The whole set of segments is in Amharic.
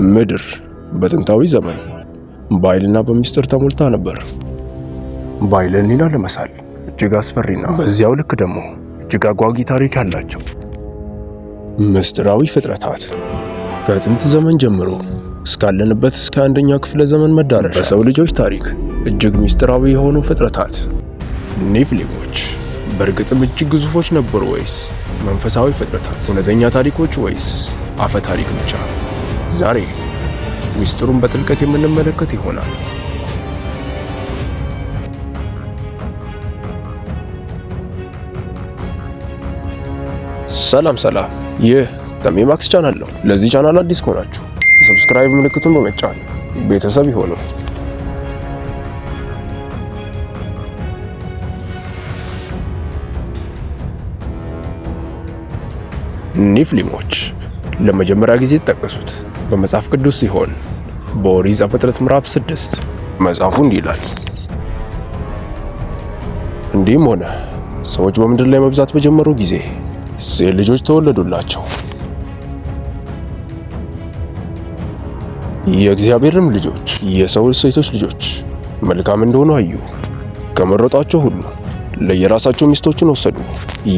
ምድር በጥንታዊ ዘመን በኃይልና በሚስጥር ተሞልታ ነበር። በኃይልን ሊና ለመሳል እጅግ አስፈሪና በዚያው ልክ ደግሞ እጅግ አጓጊ ታሪክ ያላቸው ምስጢራዊ ፍጥረታት ከጥንት ዘመን ጀምሮ እስካለንበት እስከ አንደኛው ክፍለ ዘመን መዳረሻ በሰው ልጆች ታሪክ እጅግ ምስጢራዊ የሆኑ ፍጥረታት ኔፊሊሞች በእርግጥም እጅግ ግዙፎች ነበሩ ወይስ መንፈሳዊ ፍጥረታት? እውነተኛ ታሪኮች ወይስ አፈ ታሪክ ብቻ? ዛሬ ምስጢሩን በጥልቀት የምንመለከት ይሆናል። ሰላም፣ ይህ ተሜማክስ ቻናል ነው። ለዚህ ቻናል አዲስ ከሆናችሁ የሰብስክራይብ ምልክቱን በመጫን ቤተሰብ ይሁኑ። ኔፊሊሞች ለመጀመሪያ ጊዜ የተጠቀሱት በመጽሐፍ ቅዱስ ሲሆን በኦሪት ዘፍጥረት ምዕራፍ 6 መጽሐፉ እንዲህ ይላል። እንዲህም ሆነ ሰዎች በምድር ላይ መብዛት በጀመሩ ጊዜ ሴት ልጆች ተወለዱላቸው። የእግዚአብሔርም ልጆች የሰው ሴቶች ልጆች መልካም እንደሆኑ አዩ። ከመረጧቸው ሁሉ ለየራሳቸው ሚስቶችን ወሰዱ።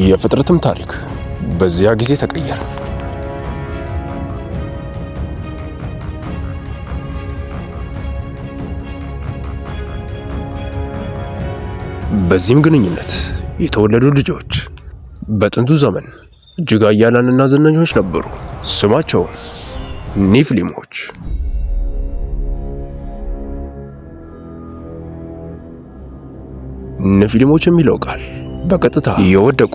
የፍጥረትም ታሪክ በዚያ ጊዜ ተቀየረ። በዚህም ግንኙነት የተወለዱ ልጆች በጥንቱ ዘመን እጅግ ኃያላንና ዝነኞች ነበሩ። ስማቸው ኔፊሊሞች። ኔፊሊሞች የሚለው ቃል በቀጥታ የወደቁ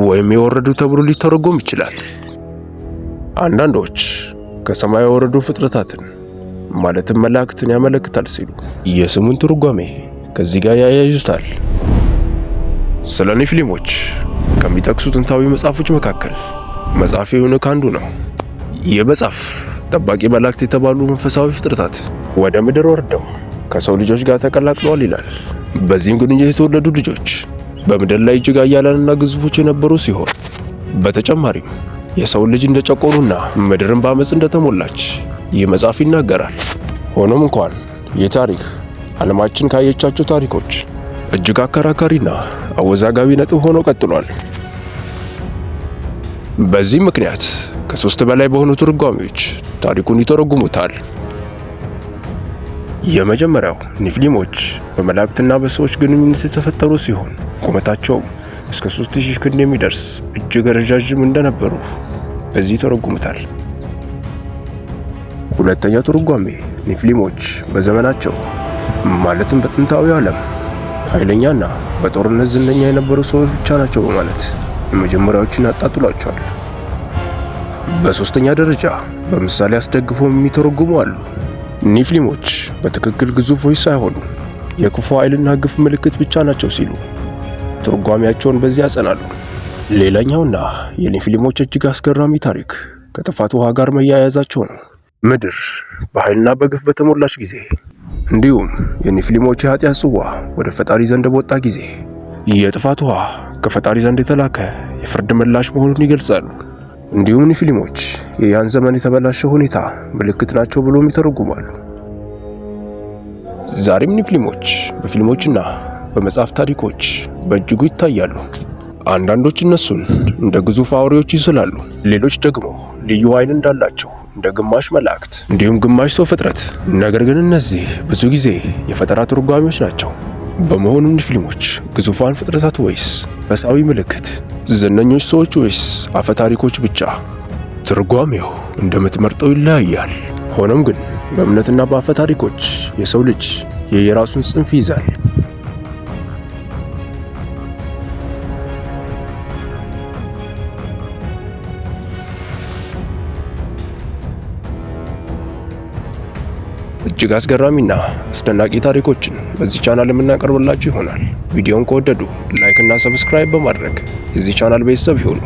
ወይም የወረዱ ተብሎ ሊተረጎም ይችላል። አንዳንዶች ከሰማይ የወረዱ ፍጥረታትን ማለትም መላእክትን ያመለክታል ሲሉ የስሙን ትርጓሜ ከዚህ ጋር ያያይዙታል። ስለ ኔፊሊሞች ከሚጠቅሱ ጥንታዊ መጽሐፎች መካከል መጽሐፈ ሄኖክ አንዱ ነው። ይህ መጽሐፍ ጠባቂ መላእክት የተባሉ መንፈሳዊ ፍጥረታት ወደ ምድር ወርደው ከሰው ልጆች ጋር ተቀላቅለዋል ይላል። በዚህም ግንኙነት የተወለዱ ልጆች በምድር ላይ እጅግ ኃያላንና ግዙፎች የነበሩ ሲሆን በተጨማሪም የሰው ልጅ እንደጨቆኑና ምድርን በአመፅ እንደተሞላች ይህ መጽሐፍ ይናገራል። ሆኖም እንኳን ይህ ታሪክ ዓለማችን ካየቻቸው ታሪኮች እጅግ አከራካሪና አወዛጋቢ ነጥብ ሆኖ ቀጥሏል። በዚህ ምክንያት ከ3 በላይ በሆኑ ትርጓሜዎች ታሪኩን ይተረጉሙታል። የመጀመሪያው ኔፊሊሞች በመላእክትና በሰዎች ግንኙነት የተፈጠሩ ሲሆን ቁመታቸውም እስከ 3000 ክንድ የሚደርስ እጅግ ረዣዥም እንደነበሩ በዚህ ይተረጉሙታል። ሁለተኛው ትርጓሜ ኔፊሊሞች በዘመናቸው ማለትም በጥንታዊ ዓለም ኃይለኛና በጦርነት ዝነኛ የነበሩ ሰዎች ብቻ ናቸው በማለት የመጀመሪያዎችን ያጣጥሏቸዋል። በሶስተኛ ደረጃ በምሳሌ አስደግፈው የሚተረጉሙ አሉ። ኔፊሊሞች በትክክል ግዙፎች ሳይሆኑ የክፉ ኃይልና ግፍ ምልክት ብቻ ናቸው ሲሉ ትርጓሜያቸውን በዚህ ያጸናሉ። ሌላኛውና የኔፊሊሞች እጅግ አስገራሚ ታሪክ ከጥፋት ውሃ ጋር መያያዛቸው ነው። ምድር በኃይልና በግፍ በተሞላች ጊዜ እንዲሁም የኔፊሊሞች የኃጢአት ጽዋ ወደ ፈጣሪ ዘንድ በወጣ ጊዜ የጥፋት ውሃ ከፈጣሪ ዘንድ የተላከ የፍርድ ምላሽ መሆኑን ይገልጻሉ። እንዲሁም ኔፊሊሞች የያን ዘመን የተበላሸ ሁኔታ ምልክት ናቸው ብሎም ይተረጉማሉ። ዛሬም ኔፊሊሞች በፊልሞችና በመጽሐፍ ታሪኮች በእጅጉ ይታያሉ። አንዳንዶች እነሱን እንደ ግዙፍ አውሬዎች ይስላሉ፣ ሌሎች ደግሞ ልዩ ኃይል እንዳላቸው እንደ ግማሽ መላእክት እንዲሁም ግማሽ ሰው ፍጥረት። ነገር ግን እነዚህ ብዙ ጊዜ የፈጠራ ትርጓሜዎች ናቸው። በመሆኑ ኔፊሊሞች ግዙፋን ፍጥረታት ወይስ መንፈሳዊ ምልክት? ዝነኞች ሰዎች ወይስ አፈ ታሪኮች ብቻ? ትርጓሜው እንደምትመርጠው ይለያያል። ሆኖም ግን በእምነትና በአፈ ታሪኮች የሰው ልጅ የየራሱን ጽንፍ ይይዛል። እጅግ አስገራሚና አስደናቂ ታሪኮችን በዚህ ቻናል የምናቀርብላችሁ ይሆናል። ቪዲዮውን ከወደዱ ላይክ እና ሰብስክራይብ በማድረግ የዚህ ቻናል ቤተሰብ ይሁኑ።